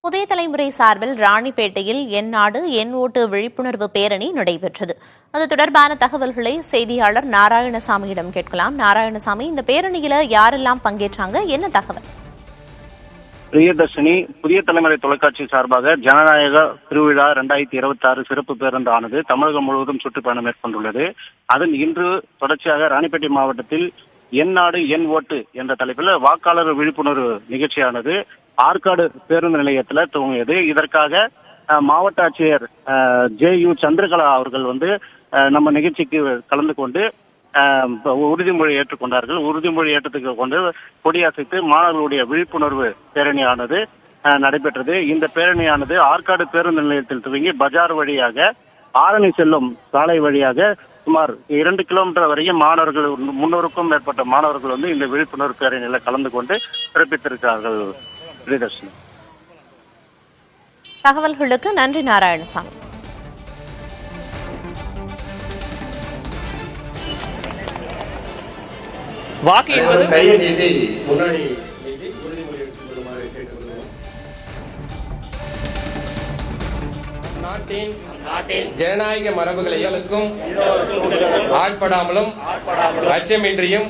புதிய தலைமுறை சார்பில் ராணிப்பேட்டையில் என் நாடு என் ஓட்டு விழிப்புணர்வு பேரணி நடைபெற்றது. அது தொடர்பான தகவல்களை செய்தியாளர் நாராயணசாமியிடம் கேட்கலாம். நாராயணசாமி, இந்த பேரணியில யாரெல்லாம் பங்கேற்றாங்க, என்ன தகவல்? பிரியதர்ஷினி, புதிய தலைமுறை தொலைக்காட்சி சார்பாக ஜனநாயக திருவிழா 2026 சிறப்பு பேருந்து ஆனது தமிழகம் முழுவதும் சுற்றுப்பயணம் மேற்கொண்டுள்ளது. அதில் இன்று தொடர்ச்சியாக ராணிப்பேட்டை மாவட்டத்தில் என் நாடு என் ஓட்டு என்ற தலைப்பில் வாக்காளர் விழிப்புணர்வு நிகழ்ச்சியானது ஆற்காடு பேருந்து நிலையத்தில் துவங்கியது. இதற்காக மாவட்ட ஆட்சியர் JU சந்திரகலா அவர்கள் நம்ம நிகழ்ச்சிக்கு கலந்து கொண்டு உறுதிமொழி ஏற்றுக்கொண்டார்கள். உறுதிமொழி ஏற்றத்துக்கு கொண்டு கொடியசைத்து மாணவர்களுடைய விழிப்புணர்வு பேரணியானது நடைபெற்றது. இந்த பேரணியானது ஆற்காடு பேருந்து நிலையத்தில் துவங்கி பஜார் வழியாக ஆரணி செல்லும் சாலை வழியாக சுமார் 2 கிலோமீட்டர் வரையும் மாணவர்கள் 300க்கும் மேற்பட்ட மாணவர்கள் இந்த விழிப்புணர்வு பேரணியில் கலந்து கொண்டு சிறப்பித்திருக்கிறார்கள். பிரியதர்ஷினி, தகவல்களுக்கு நன்றி நாராயணசாமி. வாக்கு என்பது கையை நீட்டி முன்னாடி நீட்டி உறுதிமொழி எடுத்துக்கொள்ளுமாறு கேட்டுக்கொள்கிறோம். நாட்டின் ஜனநாயக மரபுகளை ஆட்படாமலும் அச்சமின்றியும்